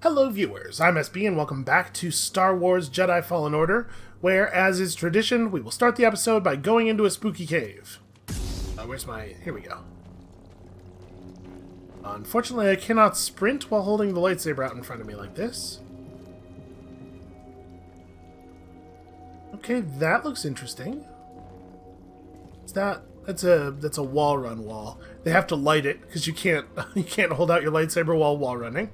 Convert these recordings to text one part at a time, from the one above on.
Hello viewers, I'm SB and welcome back to Star Wars Jedi Fallen Order, where, as is tradition, we will start the episode by going into a spooky cave. Here we go. Unfortunately, I cannot sprint while holding the lightsaber out in front of me like this. Okay, that looks interesting. That's a wall run wall. They have to light it, because you can't hold out your lightsaber while wall running.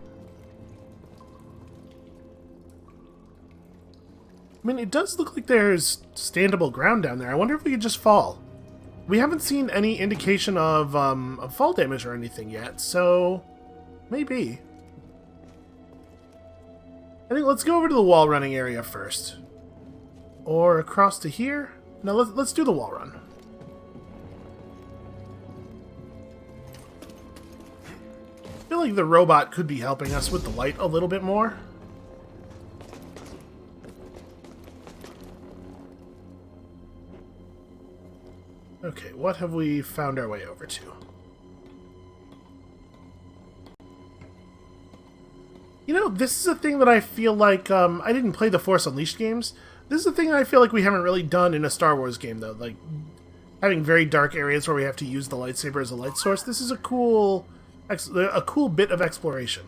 I mean, it does look like there's standable ground down there. I wonder if we could just fall. We haven't seen any indication of fall damage or anything yet, so maybe. I think let's go over to the wall running area first. Or across to here? No, let's do the wall run. I feel like the robot could be helping us with the light a little bit more. Okay, what have we found our way over to? You know, this is a thing that I feel like, I didn't play the Force Unleashed games. This is a thing that I feel like we haven't really done in a Star Wars game, though. Like, having very dark areas where we have to use the lightsaber as a light source. This is a cool bit of exploration.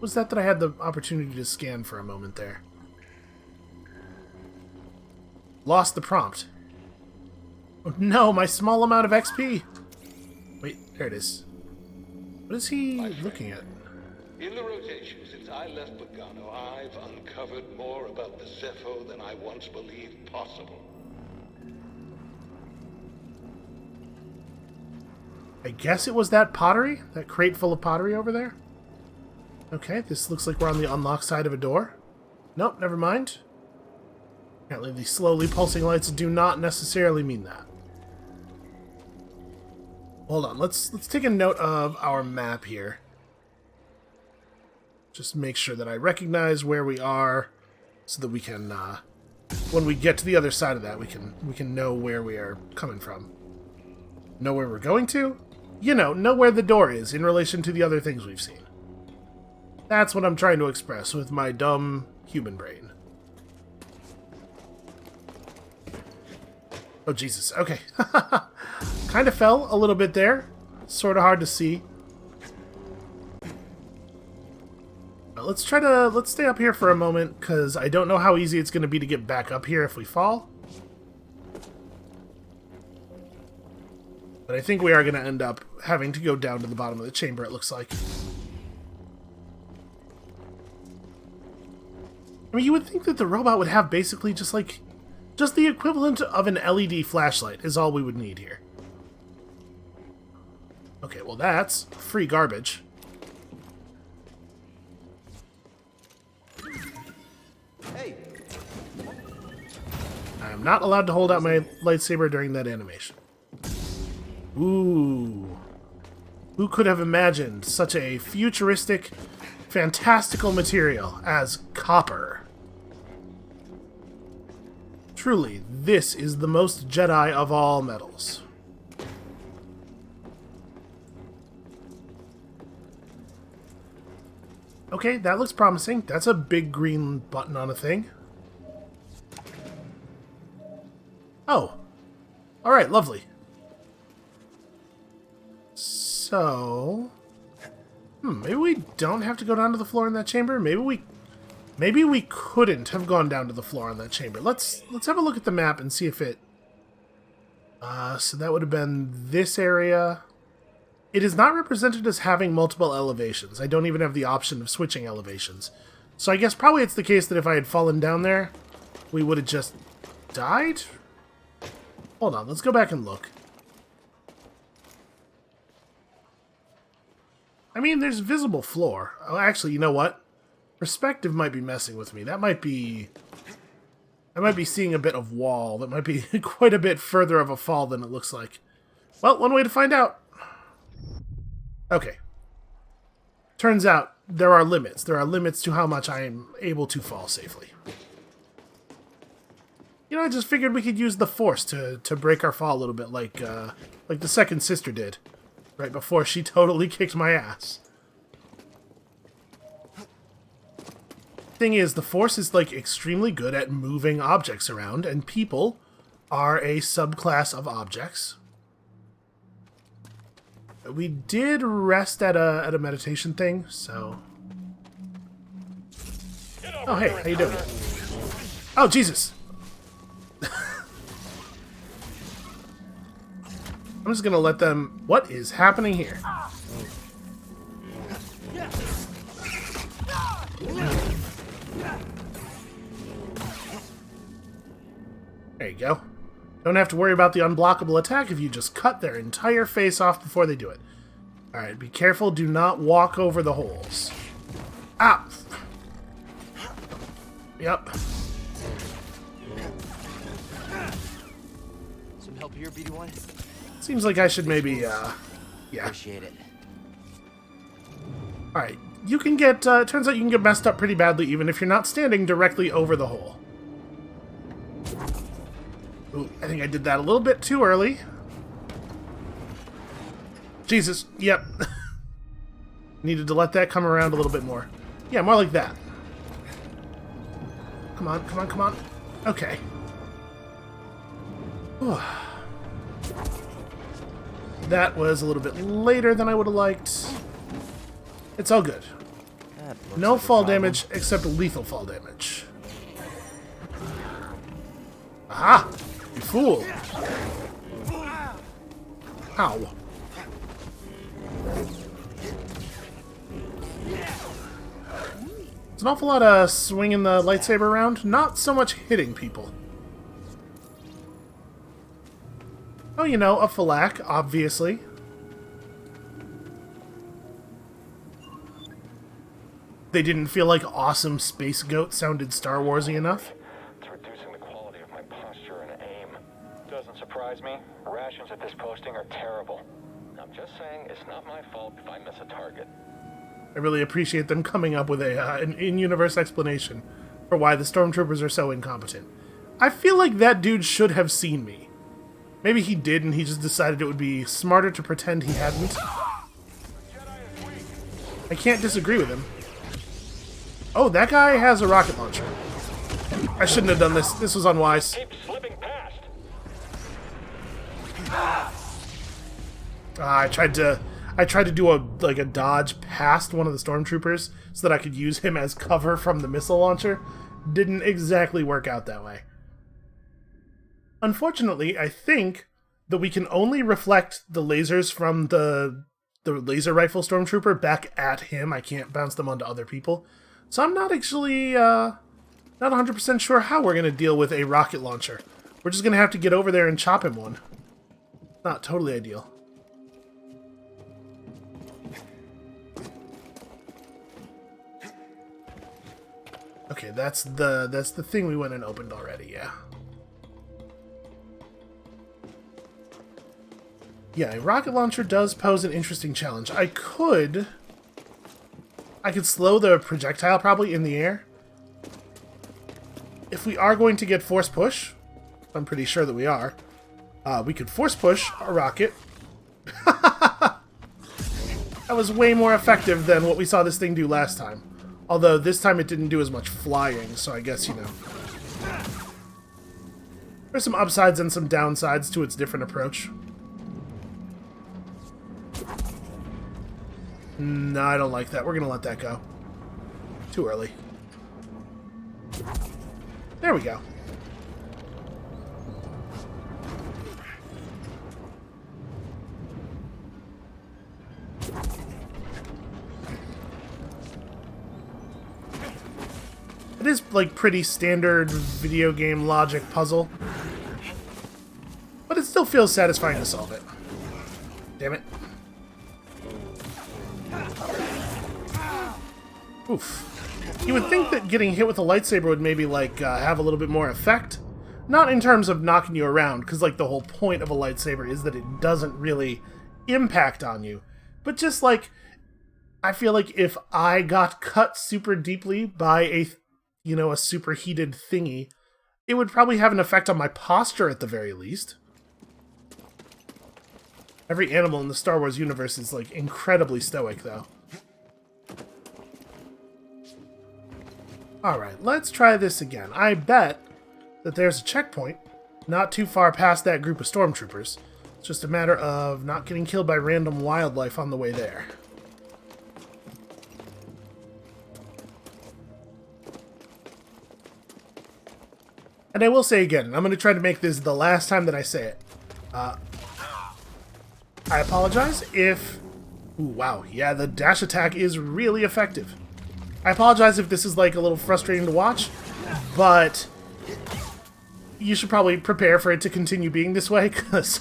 Was that I had the opportunity to scan for a moment there? Lost the prompt. Oh no, my small amount of XP! Wait, there it is. What is he looking at? In the rotation since I left Bogano, I've uncovered more about the Zepho than I once believed possible. I guess it was that pottery? That crate full of pottery over there? Okay, this looks like we're on the unlock side of a door. Nope, never mind. Apparently the slowly pulsing lights do not necessarily mean that. Hold on, let's take a note of our map here. Just make sure that I recognize where we are, so that we can, when we get to the other side of that, we can know where we are coming from. Know where we're going to? You know where the door is in relation to the other things we've seen. That's what I'm trying to express with my dumb human brain. Oh, Jesus. Okay. Kind of fell a little bit there. Sort of hard to see. But let's stay up here for a moment, because I don't know how easy it's going to be to get back up here if we fall. But I think we are going to end up having to go down to the bottom of the chamber, it looks like. I mean, you would think that the robot would have basically just the equivalent of an LED flashlight is all we would need here. Okay, well that's free garbage. Hey. I am not allowed to hold out my lightsaber during that animation. Ooh. Who could have imagined such a futuristic, fantastical material as copper? Truly, this is the most Jedi of all metals. Okay, that looks promising. That's a big green button on a thing. Oh. Alright, lovely. So... maybe we don't have to go down to the floor in that chamber? Maybe we couldn't have gone down to the floor on that chamber. Let's have a look at the map and see if it... so that would have been this area. It is not represented as having multiple elevations. I don't even have the option of switching elevations. So I guess probably it's the case that if I had fallen down there, we would have just died? Hold on, let's go back and look. I mean, there's visible floor. Oh, actually, you know what? Perspective might be messing with me. I might be seeing a bit of wall. That might be quite a bit further of a fall than it looks like. Well, one way to find out. Okay. Turns out there are limits. There are limits to how much I am able to fall safely. You know, I just figured we could use the Force to break our fall a little bit, like the second sister did. Right before she totally kicked my ass. Thing is, the Force is, like, extremely good at moving objects around, and people are a subclass of objects. We did rest at a meditation thing, so... Oh, hey, how you doing? Oh, Jesus! I'm just gonna let them... What is happening here? There you go. Don't have to worry about the unblockable attack if you just cut their entire face off before they do it. Alright, be careful. Do not walk over the holes. Ah! Yep. Some help here, BD1? Seems like I should maybe, yeah. Appreciate it. Alright, you can get, turns out you can get messed up pretty badly even if you're not standing directly over the hole. Ooh, I think I did that a little bit too early. Jesus, yep. Needed to let that come around a little bit more. Yeah, more like that. Come on, come on, come on. Okay. Whew. That was a little bit later than I would have liked. It's all good. No fall damage except lethal fall damage. Aha! You fool! Ow. It's an awful lot of swinging the lightsaber around, not so much hitting people. Oh, you know, a Falak, obviously. They didn't feel like awesome space goat sounded Star Warsy enough. It's reducing the quality of my posture and aim. Doesn't surprise me. Rations at this posting are terrible. I'm just saying, it's not my fault if I miss a target. I really appreciate them coming up with an in-universe explanation for why the stormtroopers are so incompetent. I feel like that dude should have seen me. Maybe he did and he just decided it would be smarter to pretend he hadn't. I can't disagree with him. Oh, that guy has a rocket launcher. I shouldn't have done this. This was unwise. Keep slipping past. I tried to do a dodge past one of the stormtroopers so that I could use him as cover from the missile launcher. Didn't exactly work out that way. Unfortunately, I think that we can only reflect the lasers from the laser rifle stormtrooper back at him. I can't bounce them onto other people. So I'm not actually not 100% sure how we're going to deal with a rocket launcher. We're just going to have to get over there and chop him one. Not totally ideal. Okay, that's the thing we went and opened already, yeah. Yeah, a rocket launcher does pose an interesting challenge. I could slow the projectile probably in the air. If we are going to get force push, I'm pretty sure that we are, we could force push a rocket. That was way more effective than what we saw this thing do last time. Although this time it didn't do as much flying, so I guess, you know. There's some upsides and some downsides to its different approach. No, I don't like that. We're gonna let that go. Too early. There we go. It is, like, pretty standard video game logic puzzle. But it still feels satisfying to solve it. Damn it. Oof. You would think that getting hit with a lightsaber would maybe, like, have a little bit more effect. Not in terms of knocking you around, because, like, the whole point of a lightsaber is that it doesn't really impact on you. But just, like, I feel like if I got cut super deeply by a superheated thingy, it would probably have an effect on my posture at the very least. Every animal in the Star Wars universe is, like, incredibly stoic, though. Alright, let's try this again. I bet that there's a checkpoint not too far past that group of stormtroopers. It's just a matter of not getting killed by random wildlife on the way there. And I will say again, I'm going to try to make this the last time that I say it. I apologize if... Ooh, wow, yeah, the dash attack is really effective. I apologize if this is like a little frustrating to watch, but you should probably prepare for it to continue being this way, because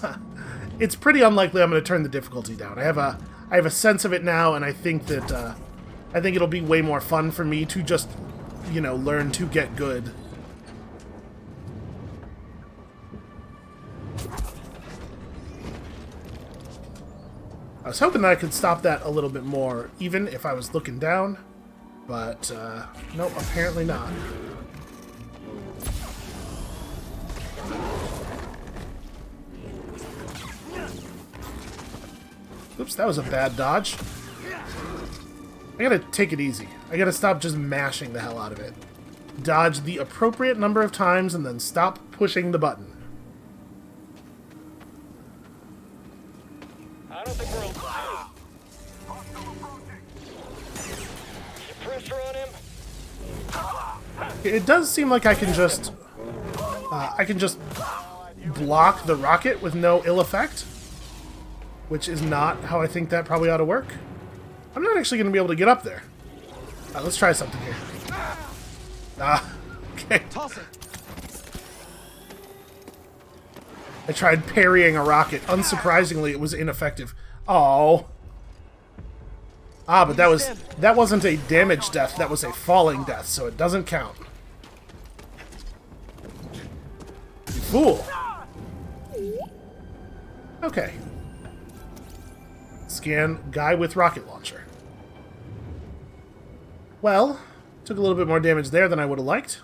it's pretty unlikely I'm going to turn the difficulty down. I have a sense of it now, and I think that I think it'll be way more fun for me to just, you know, learn to get good. I was hoping that I could stop that a little bit more, even if I was looking down, but nope, apparently not. Oops, that was a bad dodge. I gotta take it easy. I gotta stop just mashing the hell out of it. Dodge the appropriate number of times and then stop pushing the button. I don't think we're on. Keep pressure on him. It does seem like I can just block the rocket with no ill effect, which is not how I think that probably ought to work. I'm not actually going to be able to get up there. Let's try something here. Okay. I tried parrying a rocket. Unsurprisingly, it was ineffective. Oh. But that wasn't a damage death. That was a falling death, so it doesn't count. You fool. Okay. Scan guy with rocket launcher. Well, took a little bit more damage there than I would have liked.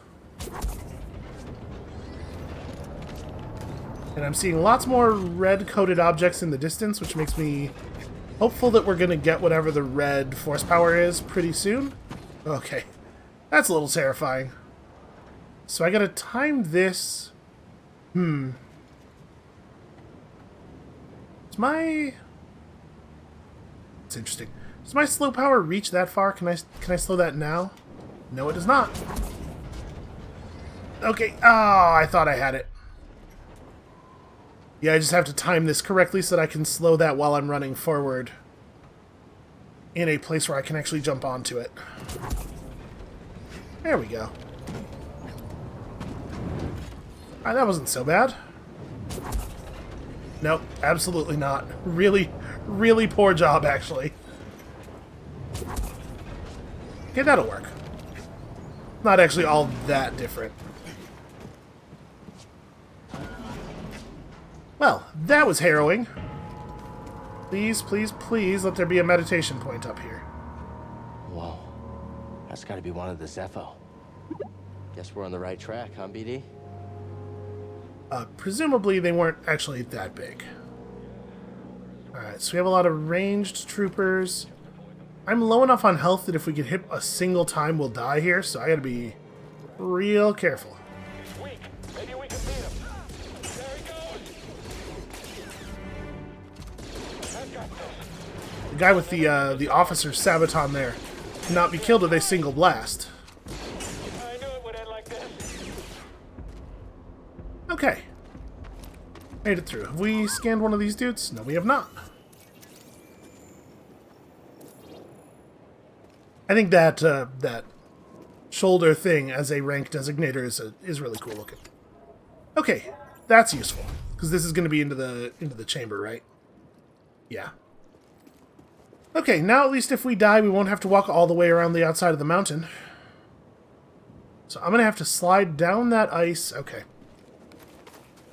And I'm seeing lots more red-coated objects in the distance, which makes me hopeful that we're going to get whatever the red force power is pretty soon. Okay. That's a little terrifying. So I gotta time this... It's interesting. Does my slow power reach that far? Can I slow that now? No, it does not. Okay. Oh, I thought I had it. Yeah, I just have to time this correctly so that I can slow that while I'm running forward in a place where I can actually jump onto it. There we go. Alright, that wasn't so bad. Nope, absolutely not. Really, really poor job, actually. Okay, that'll work. Not actually all that different. Well, that was harrowing. Please, please, please let there be a meditation point up here. Whoa. That's gotta be one of the Zepho. Guess we're on the right track, huh, BD? Presumably they weren't actually that big. Alright, so we have a lot of ranged troopers. I'm low enough on health that if we get hit a single time, we'll die here, so I gotta be real careful. He's weak. Maybe we can beat him. There he goes. I've got this. The guy with the officer Sabaton there cannot be killed with a single blast. I knew it would end like this. Okay. Made it through. Have we scanned one of these dudes? No, we have not. I think that that shoulder thing as a rank designator is really cool looking. Okay, that's useful because this is going to be into the chamber, right? Yeah. Okay, now at least if we die, we won't have to walk all the way around the outside of the mountain. So I'm going to have to slide down that ice. Okay.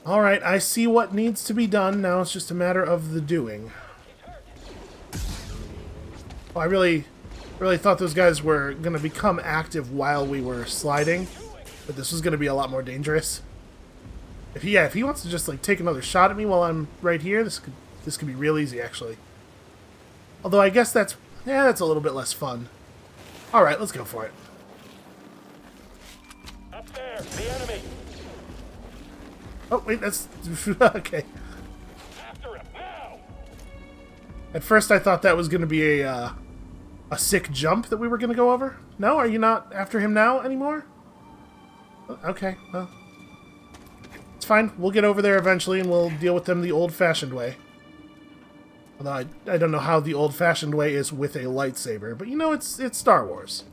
Alright, I see what needs to be done. Now it's just a matter of the doing. Oh, I really thought those guys were going to become active while we were sliding. But this was going to be a lot more dangerous. If he wants to just like take another shot at me while I'm right here, this could be real easy, actually. Although I guess that's a little bit less fun. Alright, let's go for it. there, the enemy. Oh, wait, that's... okay. After him, now! At first I thought that was going to be a sick jump that we were going to go over. No? Are you not after him now anymore? Okay, well... It's fine. We'll get over there eventually and we'll deal with them the old-fashioned way. Although I don't know how the old-fashioned way is with a lightsaber, but you know, it's Star Wars.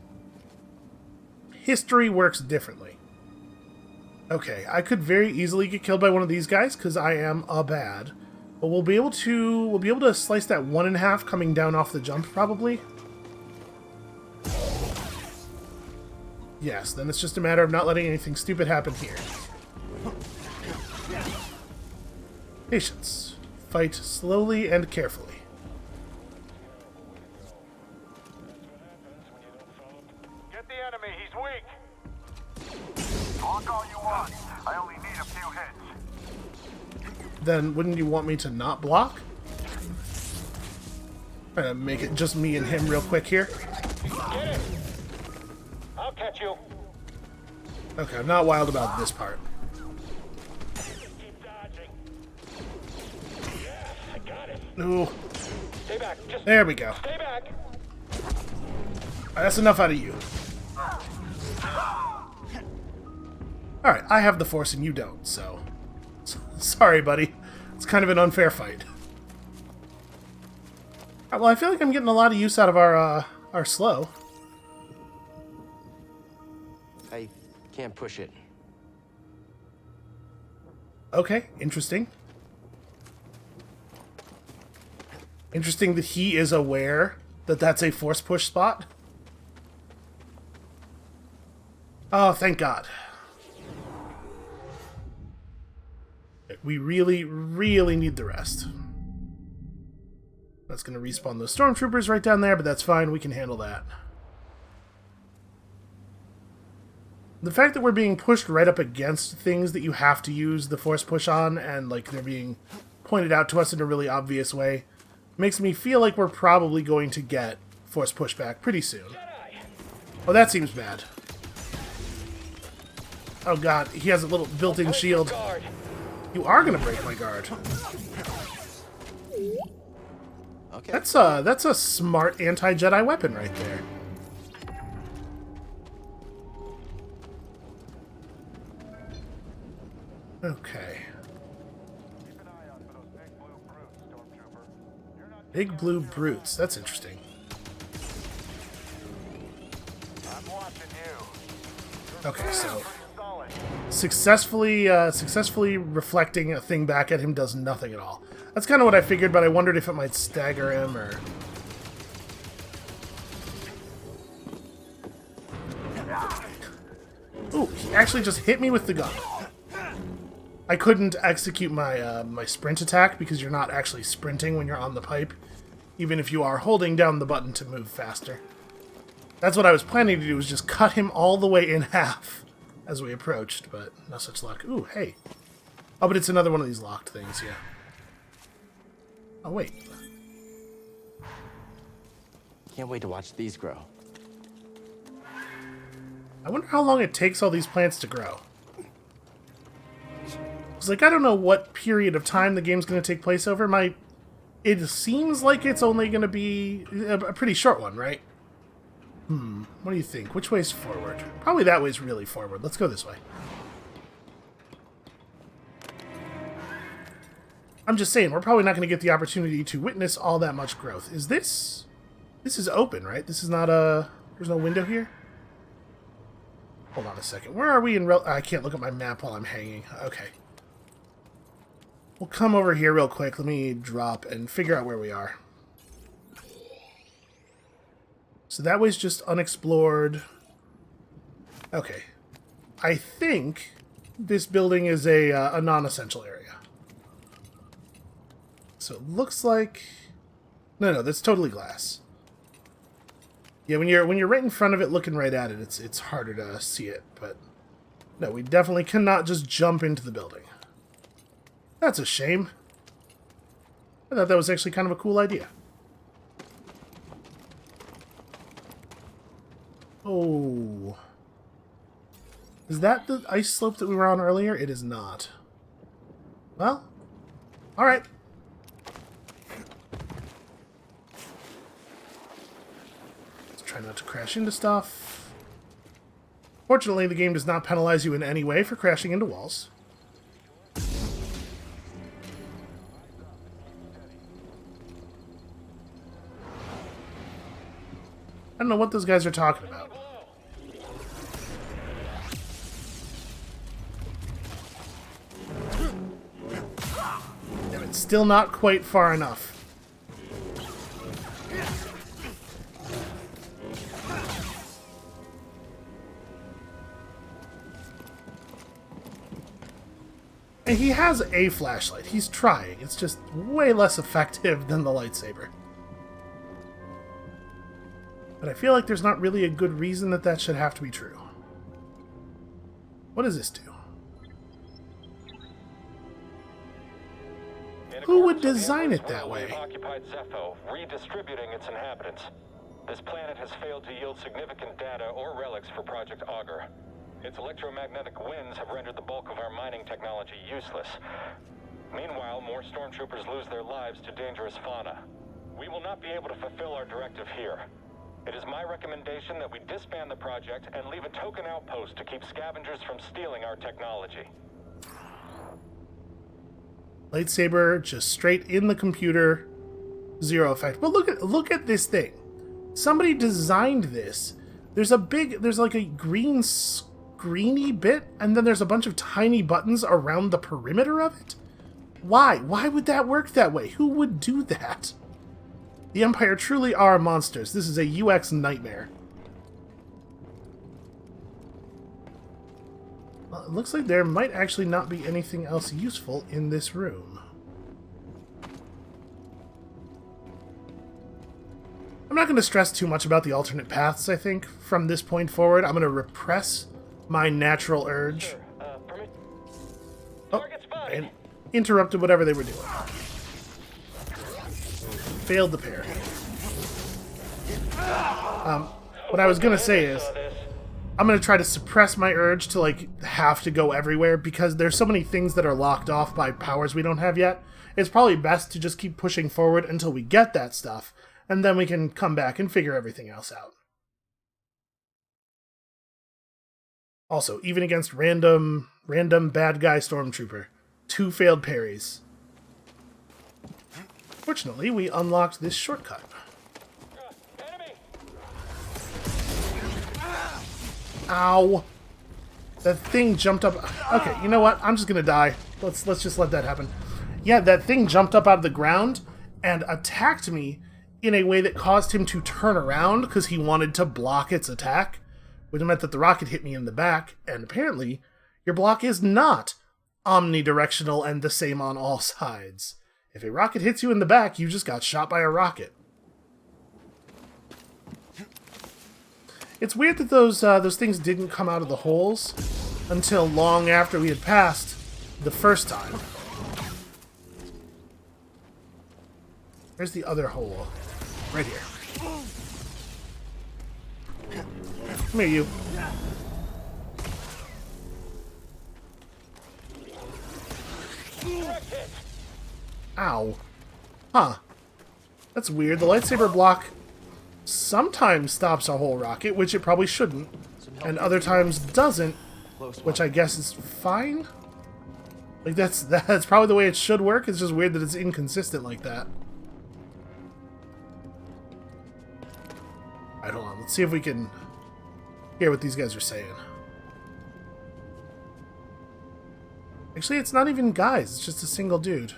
History works differently. Okay, I could very easily get killed by one of these guys because I am a bad. But we'll be able to slice that one in half coming down off the jump probably. Yes, then it's just a matter of not letting anything stupid happen here. Patience. Fight slowly and carefully. Get the enemy, he's weak. Block all you want. I only need a few hits. Then wouldn't you want me to not block? Trying to make it just me and him real quick here. Get it. I'll catch you. Okay, I'm not wild about this part. Keep dodging. Yeah, I got it. Ooh, Stay back. Just there we go. stay back. That's enough out of you. Alright, I have the Force and you don't, so... Sorry, buddy. It's kind of an unfair fight. Alright, well, I feel like I'm getting a lot of use out of our slow. I can't push it. Okay, interesting. Interesting that he is aware that that's a Force push spot. Oh, thank God. We really, really need the rest. That's going to respawn those stormtroopers right down there, but that's fine. We can handle that. The fact that we're being pushed right up against things that you have to use the Force push on, and like they're being pointed out to us in a really obvious way, makes me feel like we're probably going to get Force pushback pretty soon. Oh, that seems bad. Oh God, he has a little built-in shield. Guard. You are gonna break my guard. Okay. That's a smart anti-Jedi weapon right there. Okay. Keep an eye out for those big blue brutes, Stormtrooper. You're not Big blue brutes. That's interesting. I'm watching you. Okay, so Pretty solid. successfully reflecting a thing back at him does nothing at all. That's kind of what I figured, but I wondered if it might stagger him or... Ooh, he actually just hit me with the gun. I couldn't execute my my sprint attack because you're not actually sprinting when you're on the pipe, even if you are holding down the button to move faster. That's what I was planning to do, was just cut him all the way in half as we approached, but no such luck. Ooh, hey. Oh, but it's another one of these locked things, yeah. Oh, wait. Can't wait to watch these grow. I wonder how long it takes all these plants to grow. Because, like, I don't know what period of time the game's going to take place over. It seems like it's only going to be a pretty short one, right? What do you think? Which way's forward? Probably that way's really forward. Let's go this way. I'm just saying, we're probably not going to get the opportunity to witness all that much growth. Is this... This is open, right? This is not a... There's no window here? Hold on a second. Where are we in... I can't look at my map while I'm hanging. Okay. We'll come over here real quick. Let me drop and figure out where we are. So that way's just unexplored. Okay. I think this building is a non-essential area. So it looks like... No, that's totally glass. Yeah, when you're right in front of it, looking right at it, it's harder to see it. But no, we definitely cannot just jump into the building. That's a shame. I thought that was actually kind of a cool idea. Oh. Is that the ice slope that we were on earlier? It is not. Well, alright. Let's try not to crash into stuff. Fortunately, the game does not penalize you in any way for crashing into walls. I don't know what those guys are talking about. Damn, it's still not quite far enough. And he has a flashlight. He's trying. It's just way less effective than the lightsaber. But I feel like there's not really a good reason that that should have to be true. What does this do? Who would design it that way? Occupied Zepho, redistributing its inhabitants. This planet has failed to yield significant data or relics for Project Augur. Its electromagnetic winds have rendered the bulk of our mining technology useless. Meanwhile, more stormtroopers lose their lives to dangerous fauna. We will not be able to fulfill our directive here. It is my recommendation that we disband the project and leave a token outpost to keep scavengers from stealing our technology. Lightsaber just straight in the computer, zero effect. But look at this thing. Somebody designed this. There's like a green screeny bit, and then there's a bunch of tiny buttons around the perimeter of it. Why? Why would that work that way? Who would do that? The Empire truly are monsters. This is a UX nightmare. Well, it looks like there might actually not be anything else useful in this room. I'm not going to stress too much about the alternate paths, I think. From this point forward, I'm going to repress my natural urge. Oh, and interrupted whatever they were doing. Failed the parry. What I was going to say is, I'm going to try to suppress my urge to, like, have to go everywhere, because there's so many things that are locked off by powers we don't have yet. It's probably best to just keep pushing forward until we get that stuff, and then we can come back and figure everything else out. Also, even against random bad guy stormtrooper, 2 failed parries. Fortunately, we unlocked this shortcut. Ow! That thing jumped up. Okay, you know what? I'm just gonna die. Let's just let that happen. Yeah, that thing jumped up out of the ground and attacked me in a way that caused him to turn around because he wanted to block its attack, which meant that the rocket hit me in the back. And apparently, your block is not omnidirectional and the same on all sides. If a rocket hits you in the back, you just got shot by a rocket. It's weird that those things didn't come out of the holes until long after we had passed the first time. Where's the other hole? Right here. Come here, you. Ow. Huh. That's weird. The lightsaber block sometimes stops a whole rocket, which it probably shouldn't, and other times doesn't, which I guess is fine. Like, that's probably the way it should work. It's just weird that it's inconsistent like that. Alright, hold on. Let's see if we can hear what these guys are saying. Actually, it's not even guys. It's just a single dude.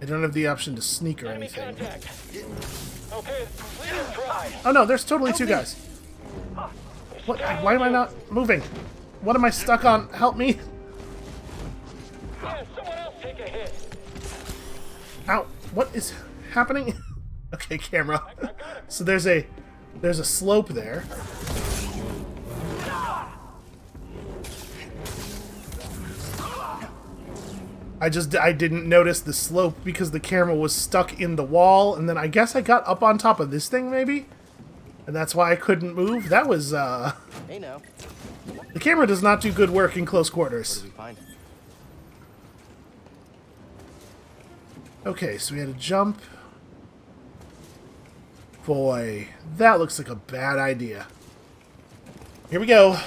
I don't have the option to sneak or anything. Okay, try. Oh no, there's totally 2 guys. What? Why am I not moving? What am I stuck on? Help me! Yeah, someone else take a hit. Ow! What is happening? Okay, camera. So there's a slope there. I didn't notice the slope because the camera was stuck in the wall, and then I guess I got up on top of this thing, maybe? And that's why I couldn't move. That was, Hey now, the camera does not do good work in close what quarters. did we find? Okay, so we had a jump. Boy, that looks like a bad idea. Here we go.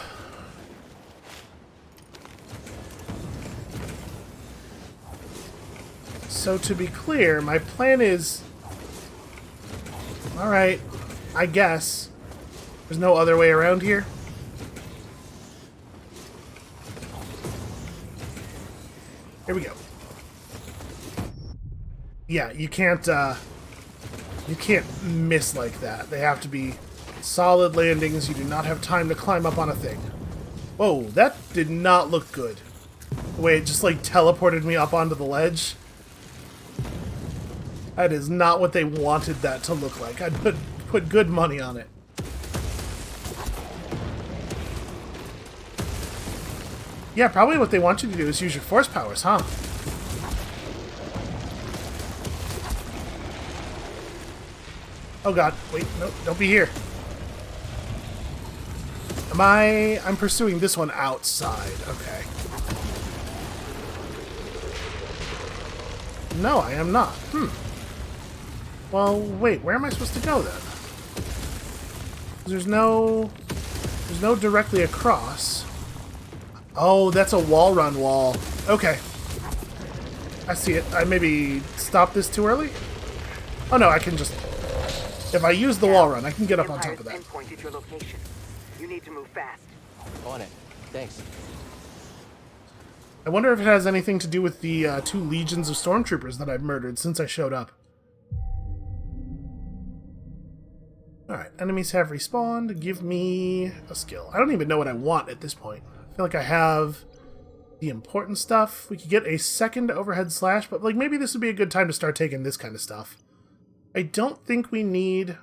So to be clear, my plan is... Alright, I guess. There's no other way around here. Here we go. Yeah, you can't miss like that. They have to be solid landings. You do not have time to climb up on a thing. Whoa, that did not look good. The way it just, like, teleported me up onto the ledge. That is not what they wanted that to look like. I'd put good money on it. Yeah, probably what they want you to do is use your force powers, huh? Oh god, wait, no, don't be here. I'm pursuing this one outside, okay. No, I am not. Well, wait, where am I supposed to go then? There's no directly across. Oh, that's a wall run wall. Okay. I see it. I maybe stopped this too early? Oh no, I can just... If I use the wall run, I can get up on top of that. Pinpointed your location. You need to move fast. On it. Thanks. I wonder if it has anything to do with the 2 legions of stormtroopers that I've murdered since I showed up. Alright, enemies have respawned. Give me a skill. I don't even know what I want at this point. I feel like I have the important stuff. We could get a second overhead slash, but like maybe this would be a good time to start taking this kind of stuff. I don't think we need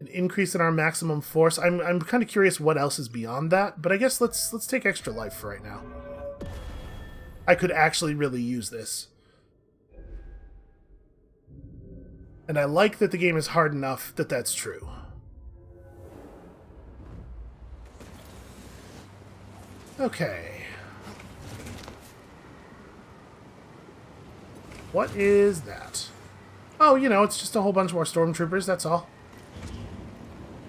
an increase in our maximum force. I'm kind of curious what else is beyond that, but I guess let's take extra life for right now. I could actually really use this. And I like that the game is hard enough that that's true. Okay. What is that? Oh, you know, it's just a whole bunch more stormtroopers, that's all.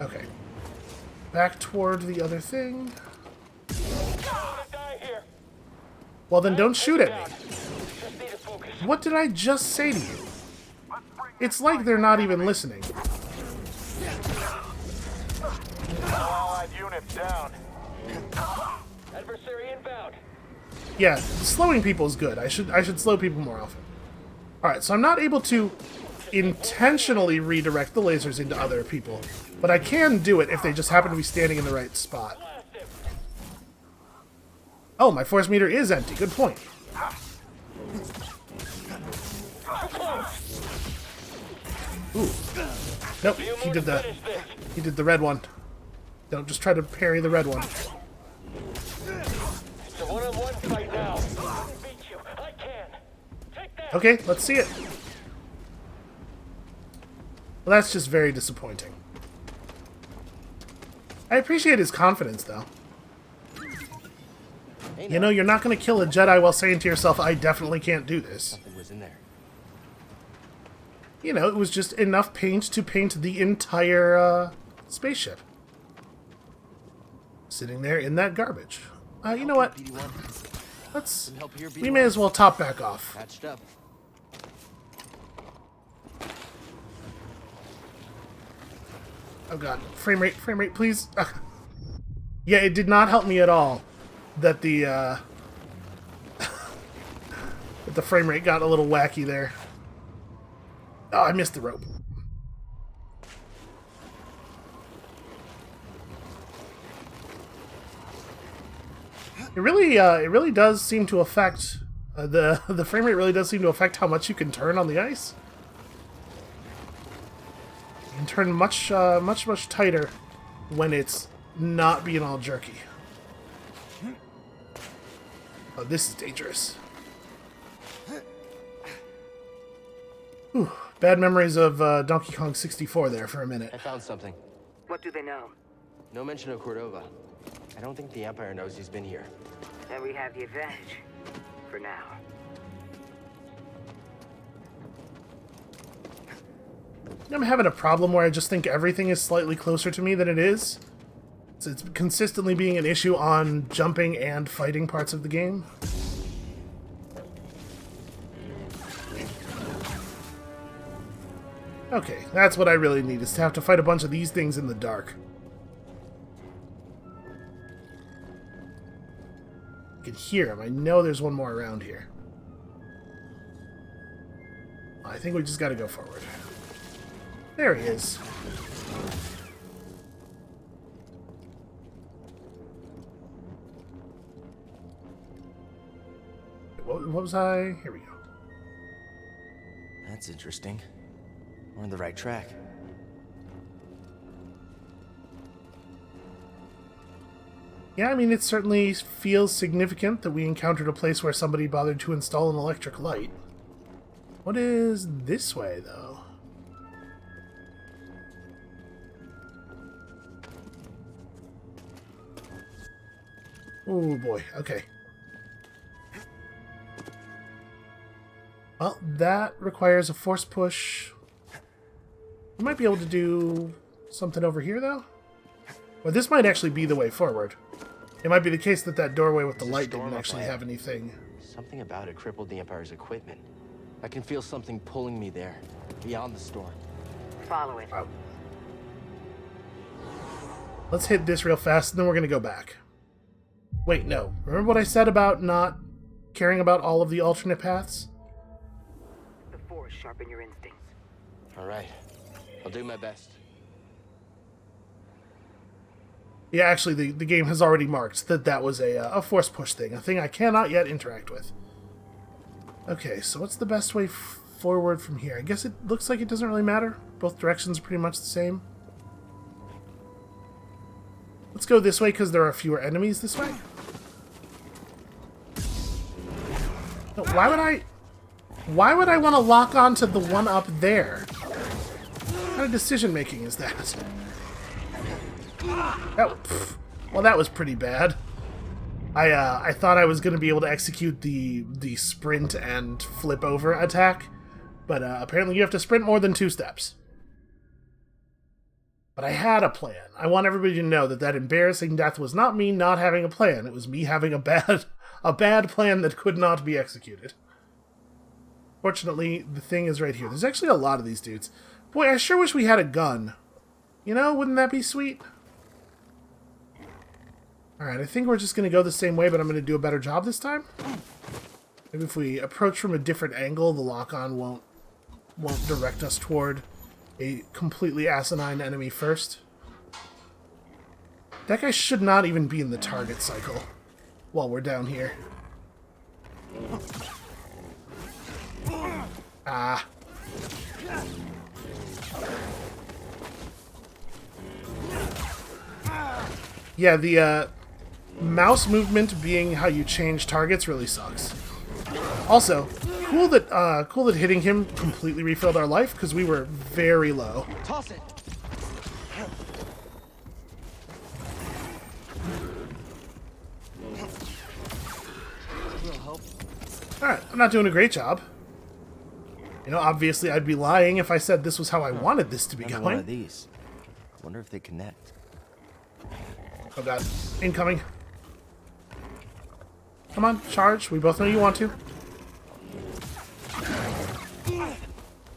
Okay. Back toward the other thing. Well, then don't shoot at me. What did I just say to you? It's like they're not even listening. Allied units down. Adversary inbound. Yeah, slowing people is good. I should slow people more often. Alright, so I'm not able to intentionally redirect the lasers into other people, but I can do it if they just happen to be standing in the right spot. Oh, my force meter is empty. Good point. Ooh. Nope, he did the red one. Don't just try to parry the red one. It's a one-on-one fight now. I can beat you. I can. Take that. Okay, let's see it. Well, that's just very disappointing. I appreciate his confidence, though. Hey You know, you're not going to kill a Jedi while saying to yourself, I definitely can't do this. something was in there. You know, it was just enough paint to paint the entire spaceship. Sitting there in that garbage. You know what? BD1. Let's... Help here, We may as well top back off. Patched up. Oh god. Frame rate, please. Yeah, it did not help me at all that the, that the frame rate got a little wacky there. Oh, I missed the rope. It really does seem to affect the frame rate. Really does seem to affect how much you can turn on the ice. You can turn much tighter when it's not being all jerky. Oh, this is dangerous. Whew. Bad memories of Donkey Kong 64 there for a minute. I found something. What do they know? No mention of Cordova. I don't think the Empire knows he's been here. Then we have the advantage. For now. I'm having a problem where I just think everything is slightly closer to me than it is. So it's consistently being an issue on jumping and fighting parts of the game. Okay, that's what I really need, is to have to fight a bunch of these things in the dark. I can hear him. I know there's one more around here. I think we just gotta go forward. There he is. What was I? Here we go. That's interesting. We're on the right track. Yeah, I mean, it certainly feels significant that we encountered a place where somebody bothered to install an electric light. What is this way, though? Oh boy, okay. Well, that requires a force push. We might be able to do something over here, though. Well, this might actually be the way forward. It might be the case that that doorway with the light didn't actually have anything. Something about it crippled the Empire's equipment. I can feel something pulling me there, beyond the storm. Follow it. Wow. Let's hit this real fast, and then we're going to go back. Wait, no. Remember what I said about not caring about all of the alternate paths? The Force sharpen your instincts. All right. I'll do my best. Yeah, actually, the game has already marked that that was a force push thing, a thing I cannot yet interact with. Okay, so what's the best way forward from here? I guess it looks like it doesn't really matter. Both directions are pretty much the same. Let's go this way because there are fewer enemies this way. No, why would I want to lock onto the one up there? What kind of decision making is that? Oh, well, that was pretty bad. I thought I was going to be able to execute the sprint and flip over attack, but apparently you have to sprint more than 2 steps. But I had a plan. I want everybody to know that that embarrassing death was not me not having a plan. It was me having a bad plan that could not be executed. Fortunately, the thing is right here. There's actually a lot of these dudes. Boy, I sure wish we had a gun. You know, wouldn't that be sweet? Alright, I think we're just going to go the same way, but I'm going to do a better job this time. Maybe if we approach from a different angle, the lock-on won't direct us toward a completely asinine enemy first. That guy should not even be in the target cycle while we're down here. Ah. Yeah, the mouse movement being how you change targets really sucks. Also, cool that hitting him completely refilled our life because we were very low. Toss it. Alright, I'm not doing a great job. You know, obviously I'd be lying if I said this was how I wanted this to be Another going. one of these. I wonder if they connect. Oh god, incoming. Come on, charge. We both know you want to.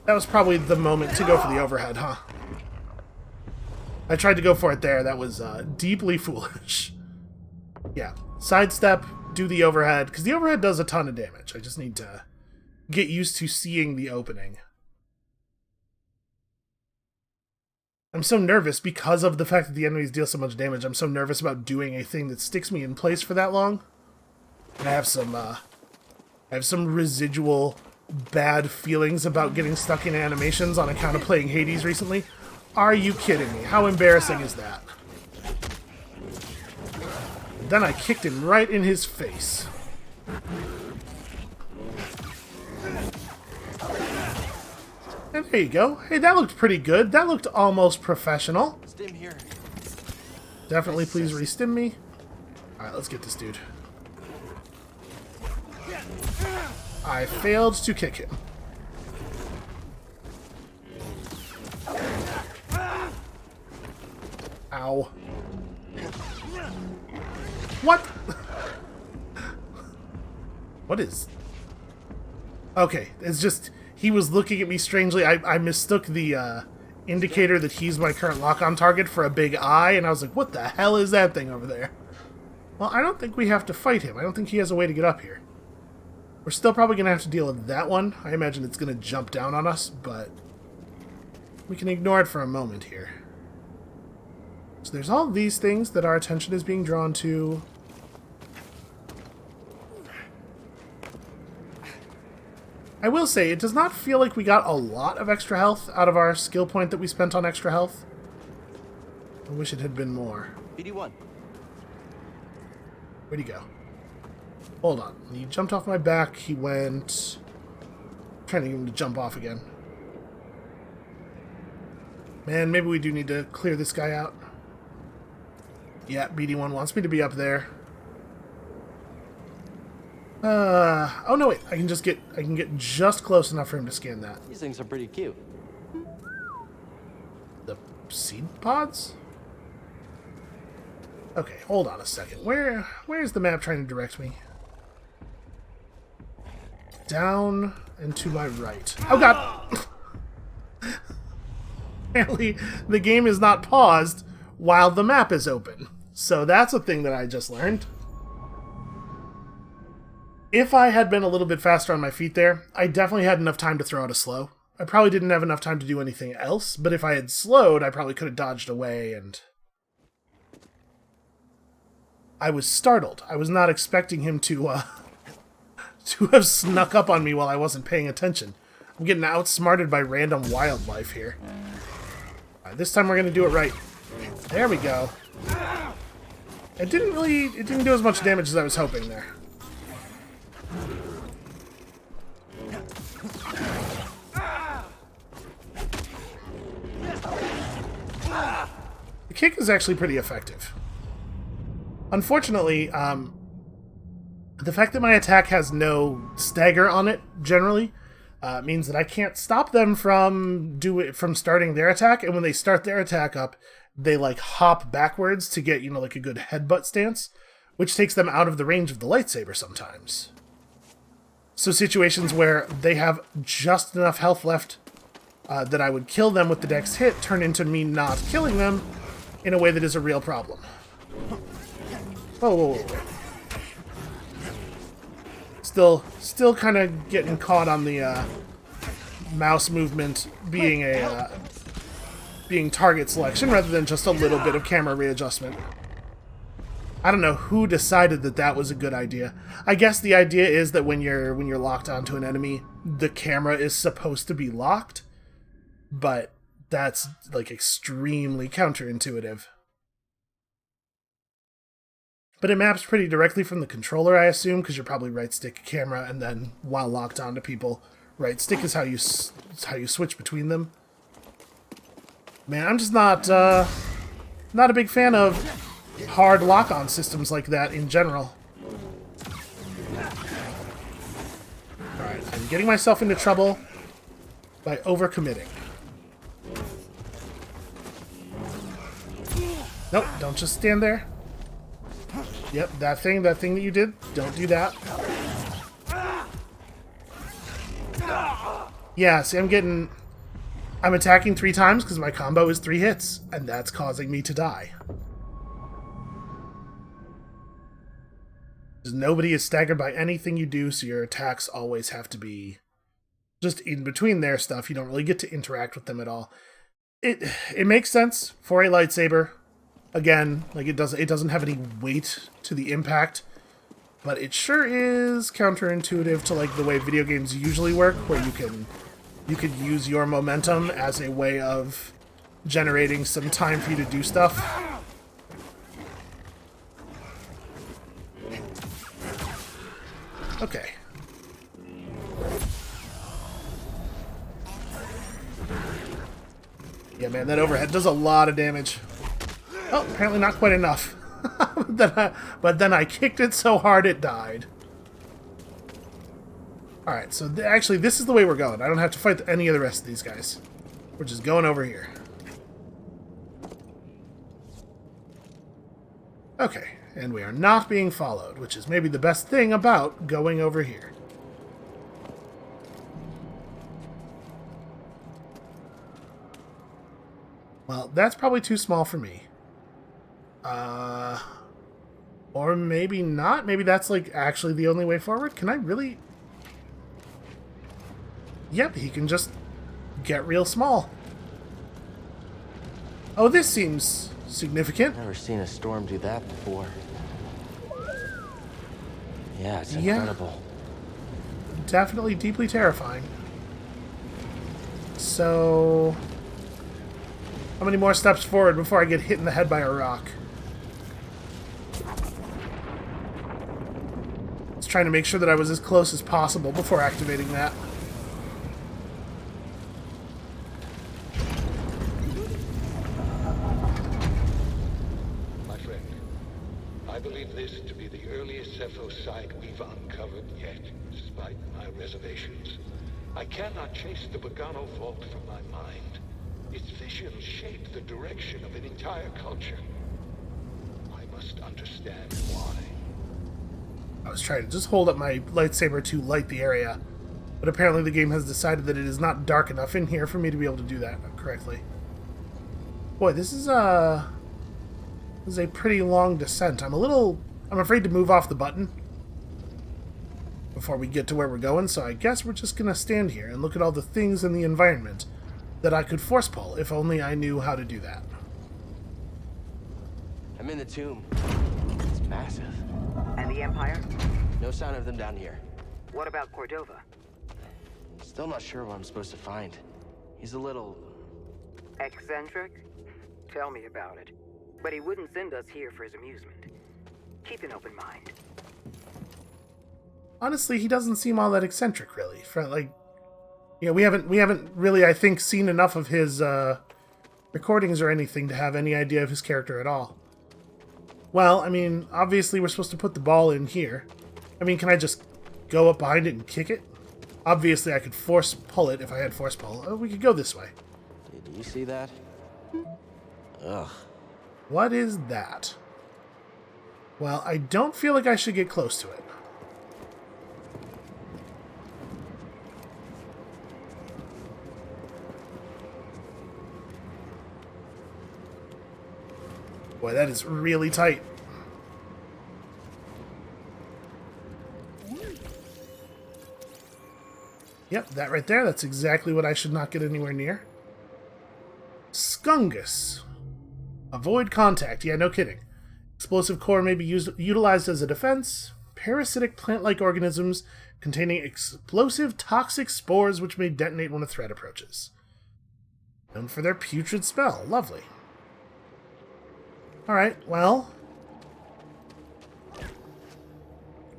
That was probably the moment to go for the overhead, huh? I tried to go for it there. That was deeply foolish. Yeah, sidestep, do the overhead, because the overhead does a ton of damage. I just need to get used to seeing the opening. I'm so nervous because of the fact that the enemies deal so much damage. I'm so nervous about doing a thing that sticks me in place for that long. And I have some residual bad feelings about getting stuck in animations on account of playing Hades recently. Are you kidding me? How embarrassing is that? Then I kicked him right in his face. And there you go. Hey, that looked pretty good. That looked almost professional. Stim here. Definitely please re-stim me. Alright, let's get this dude. I failed to kick him. Ow. What? What is... Okay, it's just... He was looking at me strangely. I mistook the indicator that he's my current lock-on target for a big eye, and I was like, what the hell is that thing over there? Well, I don't think we have to fight him. I don't think he has a way to get up here. We're still probably going to have to deal with that one. I imagine it's going to jump down on us, but we can ignore it for a moment here. So there's all these things that our attention is being drawn to. I will say, it does not feel like we got a lot of extra health out of our skill point that we spent on extra health. I wish it had been more. BD1. Where'd he go? Hold on. He jumped off my back. He went... I'm trying to get him to jump off again. Man, maybe we do need to clear this guy out. Yeah, BD1 wants me to be up there. Oh no, wait. I can get just close enough for him to scan that. These things are pretty cute. The seed pods? Okay, hold on a second. Where's the map trying to direct me? Down and to my right. Oh god! Apparently, the game is not paused while the map is open. So that's a thing that I just learned. If I had been a little bit faster on my feet there, I definitely had enough time to throw out a slow. I probably didn't have enough time to do anything else, but if I had slowed, I probably could have dodged away, and... I was startled. I was not expecting him to have snuck up on me while I wasn't paying attention. I'm getting outsmarted by random wildlife here. Alright, this time we're going to do it right. There we go. It didn't do as much damage as I was hoping there. The kick is actually pretty effective. Unfortunately, the fact that my attack has no stagger on it, generally, means that I can't stop them from starting their attack, and when they start their attack up, they, like, hop backwards to get, like a good headbutt stance, which takes them out of the range of the lightsaber sometimes. So situations where they have just enough health left that I would kill them with the next hit turn into me not killing them in a way that is a real problem. Whoa, whoa, whoa. Still kind of getting caught on the mouse movement being being target selection rather than just a little bit of camera readjustment. I don't know who decided that that was a good idea. I guess the idea is that when you're locked onto an enemy, the camera is supposed to be locked, but that's like extremely counterintuitive. But it maps pretty directly from the controller, I assume, because you're probably right stick camera, and then while locked onto people, right stick is how you switch between them. Man, I'm just not a big fan of hard lock-on systems like that in general. Alright, I'm getting myself into trouble by overcommitting. Nope, don't just stand there. Yep, that thing that you did, don't do that. Yeah, see, I'm attacking 3 times because my combo is 3 hits, and that's causing me to die. Nobody is staggered by anything you do, so your attacks always have to be just in between their stuff. You don't really get to interact with them at all. It makes sense for a lightsaber. Again, like it doesn't have any weight to the impact, but it sure is counterintuitive to like the way video games usually work, where you could use your momentum as a way of generating some time for you to do stuff. Okay. Yeah, man, that overhead does a lot of damage. Oh, apparently not quite enough. But then I kicked it so hard it died. Alright, so actually this is the way we're going. I don't have to fight any of the rest of these guys. We're just going over here. Okay, and we are not being followed, which is maybe the best thing about going over here. Well, that's probably too small for me. Or maybe not. Maybe that's, like, actually the only way forward. Can I really... Yep, he can just get real small. Oh, this seems significant. Never seen a storm do that before. Yeah, it's incredible. Definitely deeply terrifying. So... how many more steps forward before I get hit in the head by a rock? Just trying to make sure that I was as close as possible before activating that. My friend, I believe this to be the earliest Zepho site we've uncovered yet, despite my reservations. I cannot chase the Bogano fault from my mind. Its visions shape the direction of an entire culture. I must understand why. I was trying to just hold up my lightsaber to light the area, but apparently the game has decided that it is not dark enough in here for me to be able to do that correctly. Boy, this is a pretty long descent. I'm afraid to move off the button before we get to where we're going, so I guess we're just gonna stand here and look at all the things in the environment that I could force pull if only I knew how to do that. I'm in the tomb. It's massive. And the Empire? No sign of them down here. What about Cordova? Still not sure what I'm supposed to find. He's a little... Eccentric? Tell me about it. But he wouldn't send us here for his amusement. Keep an open mind. Honestly, he doesn't seem all that eccentric, really. For like, you know, we haven't really, I think, seen enough of his recordings or anything to have any idea of his character at all. Well, I mean, obviously we're supposed to put the ball in here. I mean, can I just go up behind it and kick it? Obviously, I could force pull it if I had force pull. Oh, we could go this way. Did you see that? Ugh. What is that? Well, I don't feel like I should get close to it. Boy, that is really tight. Yep, that right there, that's exactly what I should not get anywhere near. Skungus. Avoid contact. Yeah, no kidding. Explosive core may be utilized as a defense. Parasitic plant-like organisms containing explosive toxic spores which may detonate when a threat approaches. Known for their putrid smell. Lovely. Alright, well...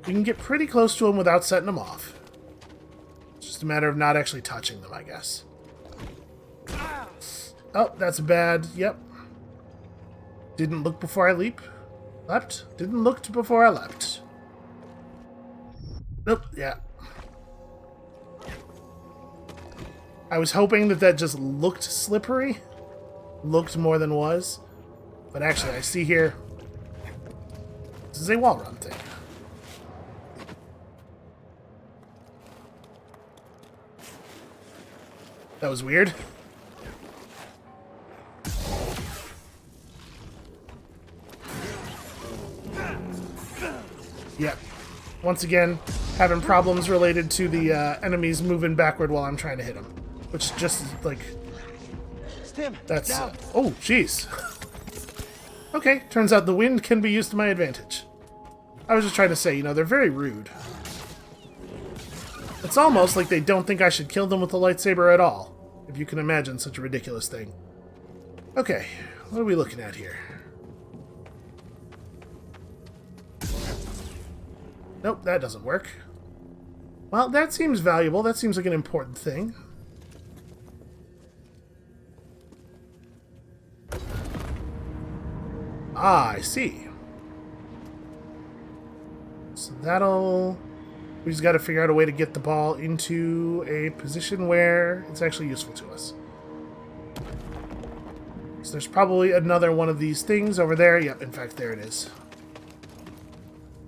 we can get pretty close to them without setting them off. It's just a matter of not actually touching them, I guess. Oh, that's bad. Yep. Didn't look before I leapt. Didn't look before I leapt. Nope, yeah. I was hoping that just looked slippery. Looked more than was. But actually, I see here... this is a wall run thing. That was weird. Yep. Once again, having problems related to the enemies moving backward while I'm trying to hit them. Which just, like... that's... oh, jeez. Okay, turns out the wind can be used to my advantage. I was just trying to say, you know, they're very rude. It's almost like they don't think I should kill them with a lightsaber at all, if you can imagine such a ridiculous thing. Okay, what are we looking at here? Nope, that doesn't work. Well, that seems valuable. That seems like an important thing. Ah, I see. So that'll... We just got to figure out a way to get the ball into a position where it's actually useful to us. So there's probably another one of these things over there. Yep, in fact, there it is.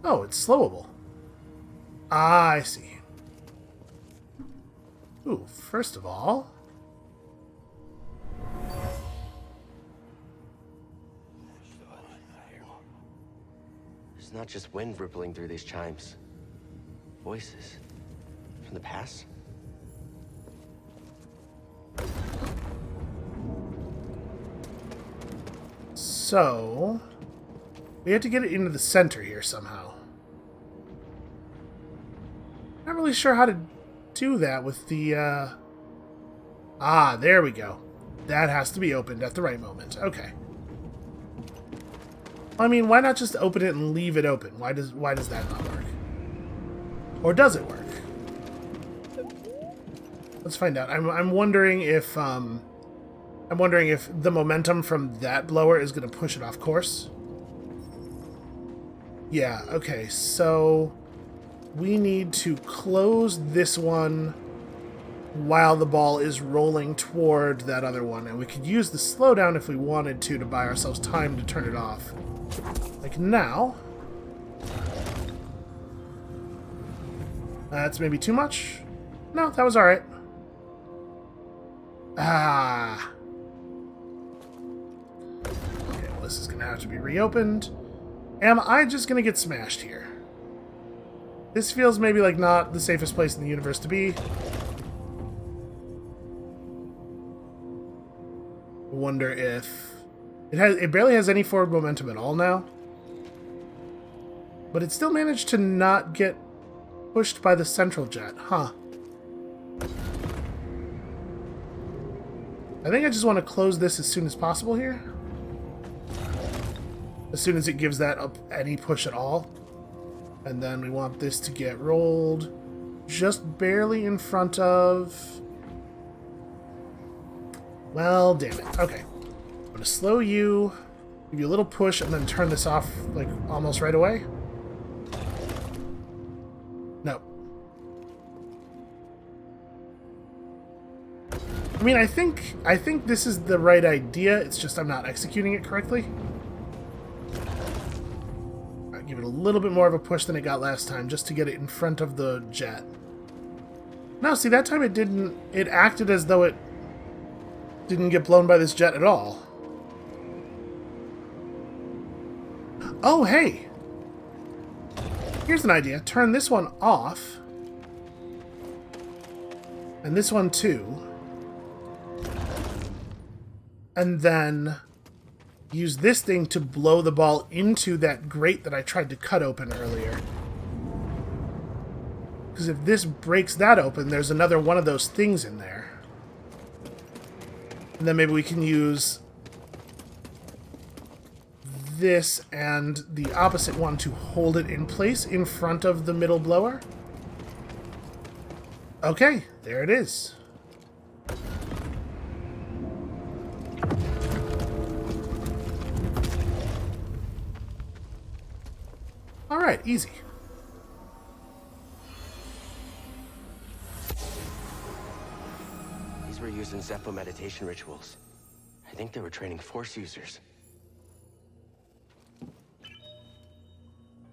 Oh, it's slowable. Ah, I see. Ooh, first of all... There's not just wind rippling through these chimes. Voices. From the past? So... we have to get it into the center here somehow. Not really sure how to do that with the, Ah, there we go. That has to be opened at the right moment. Okay. I mean, why not just open it and leave it open? Why does that not work? Or does it work? Let's find out. I'm wondering if the momentum from that blower is going to push it off course. Yeah, okay. So we need to close this one while the ball is rolling toward that other one, and we could use the slowdown if we wanted to buy ourselves time to turn it off. Like now. That's maybe too much? No, that was alright. Ah. Okay, well, this is going to have to be reopened. Am I just going to get smashed here? This feels maybe like not the safest place in the universe to be. Wonder if... It barely has any forward momentum at all now. But it still managed to not get pushed by the central jet, huh? I think I just want to close this as soon as possible here. As soon as it gives that up any push at all. And then we want this to get rolled just barely in front of... Well, damn it. Okay. I'm going to slow you, give you a little push, and then turn this off, like, almost right away. No. I mean, I think this is the right idea, it's just I'm not executing it correctly. I'll give it a little bit more of a push than it got last time, just to get it in front of the jet. No, see, that time it didn't... It acted as though it didn't get blown by this jet at all. Oh, hey! Here's an idea. Turn this one off. And this one too. And then use this thing to blow the ball into that grate that I tried to cut open earlier. Because if this breaks that open, there's another one of those things in there. And then maybe we can use this and the opposite one to hold it in place in front of the middle blower. Okay, there it is. Alright, easy. These were used in Zepho meditation rituals. I think they were training Force users.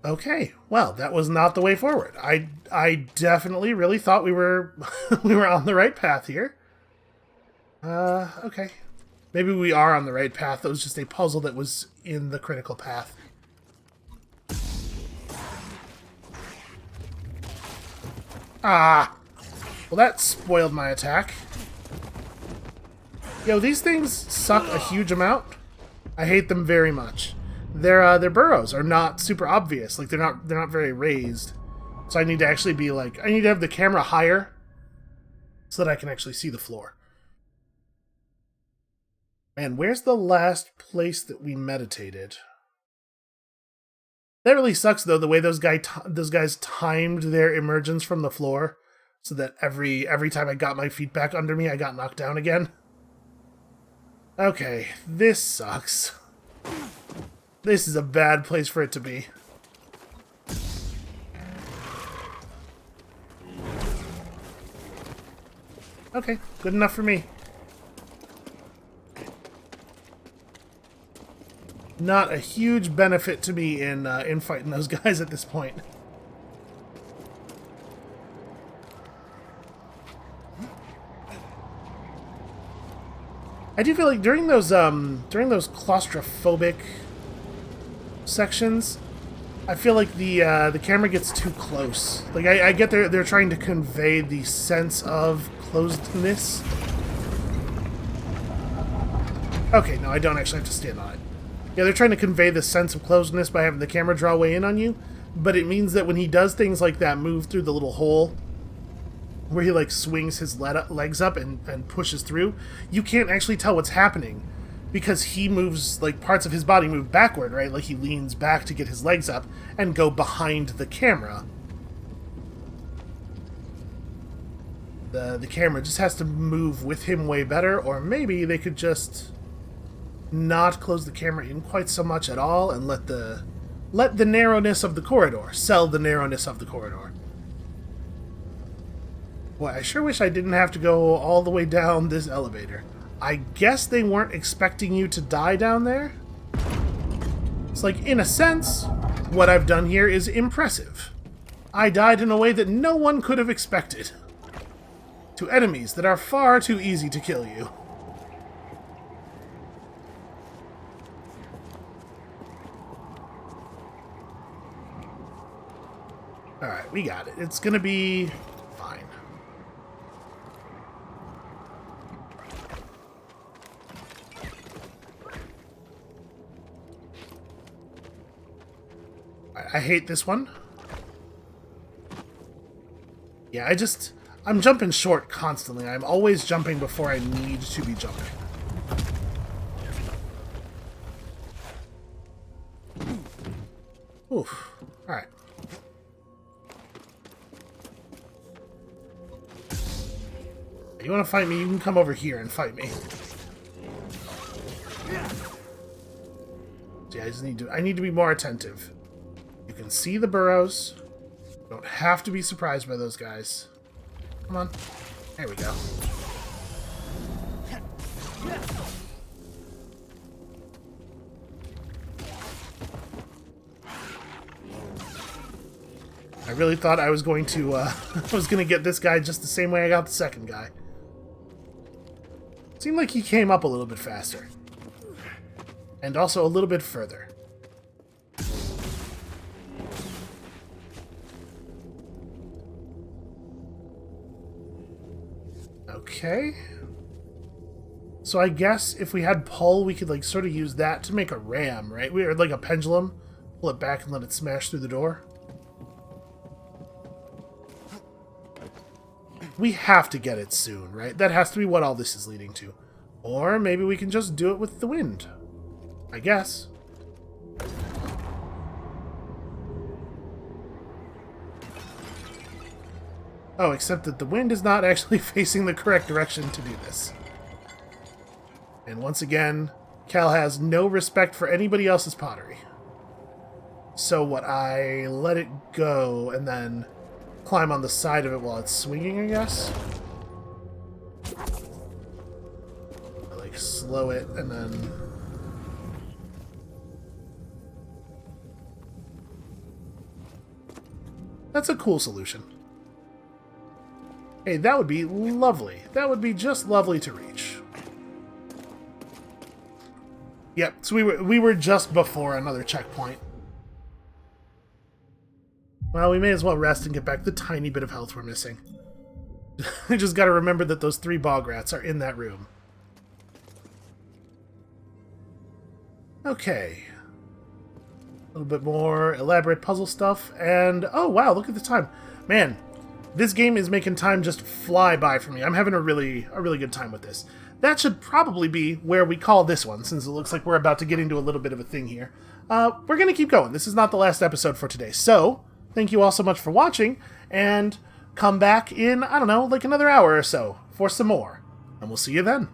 Okay, well, that was not the way forward. I definitely really thought we were we were on the right path here. Okay. Maybe we are on the right path. That was just a puzzle that was in the critical path. Ah! Well, that spoiled my attack. Yo, these things suck a huge amount. I hate them very much. Their burrows are not super obvious. Like, they're not very raised. So I need to actually be like... I need to have the camera higher so that I can actually see the floor. Man, where's the last place that we meditated? That really sucks, though, the way those guys timed their emergence from the floor, so that every time I got my feet back under me, I got knocked down again. Okay, this sucks. This is a bad place for it to be. Okay, good enough for me. Not a huge benefit to me in fighting those guys at this point. I do feel like during those claustrophobic sections, I feel like the camera gets too close. Like I get they're trying to convey the sense of closedness. Okay, no, I don't actually have to stand on it. Yeah, they're trying to convey the sense of closedness by having the camera draw way in on you, but it means that when he does things like that, move through the little hole where he like swings his legs up and pushes through, you can't actually tell what's happening because he moves, like parts of his body move backward, right? Like he leans back to get his legs up and go behind the camera. The camera just has to move with him way better, or maybe they could just not close the camera in quite so much at all and let the narrowness of the corridor sell the narrowness of the corridor. Boy, I sure wish I didn't have to go all the way down this elevator. I guess they weren't expecting you to die down there? It's like, in a sense, what I've done here is impressive. I died in a way that no one could have expected. To enemies that are far too easy to kill you. Alright, we got it. It's gonna be fine. I hate this one. Yeah, I'm jumping short constantly. I'm always jumping before I need to be jumping. Oof. Alright. You want to fight me, you can come over here and fight me. See, I need to be more attentive. You can see the burrows. You don't have to be surprised by those guys. Come on. There we go. I really thought I was going to get this guy just the same way I got the second guy. Seemed like he came up a little bit faster. And also a little bit further. Okay. So I guess if we had pull, we could like sort of use that to make a ram, right? We are like a pendulum. Pull it back and let it smash through the door. We have to get it soon, right? That has to be what all this is leading to. Or maybe we can just do it with the wind. I guess. Oh, except that the wind is not actually facing the correct direction to do this. And once again, Cal has no respect for anybody else's pottery. So what, I let it go and then climb on the side of it while it's swinging, I guess? I like slow it and then... That's a cool solution. Hey, that would be lovely. That would be just lovely to reach. Yep, so we were just before another checkpoint. Well, we may as well rest and get back the tiny bit of health we're missing. I just gotta remember that those 3 bog rats are in that room. Okay. A little bit more elaborate puzzle stuff, and oh wow, look at the time. Man, this game is making time just fly by for me. I'm having a really good time with this. That should probably be where we call this one, since it looks like we're about to get into a little bit of a thing here. We're gonna keep going. This is not the last episode for today, so thank you all so much for watching, and come back in, I don't know, like another hour or so for some more. And we'll see you then.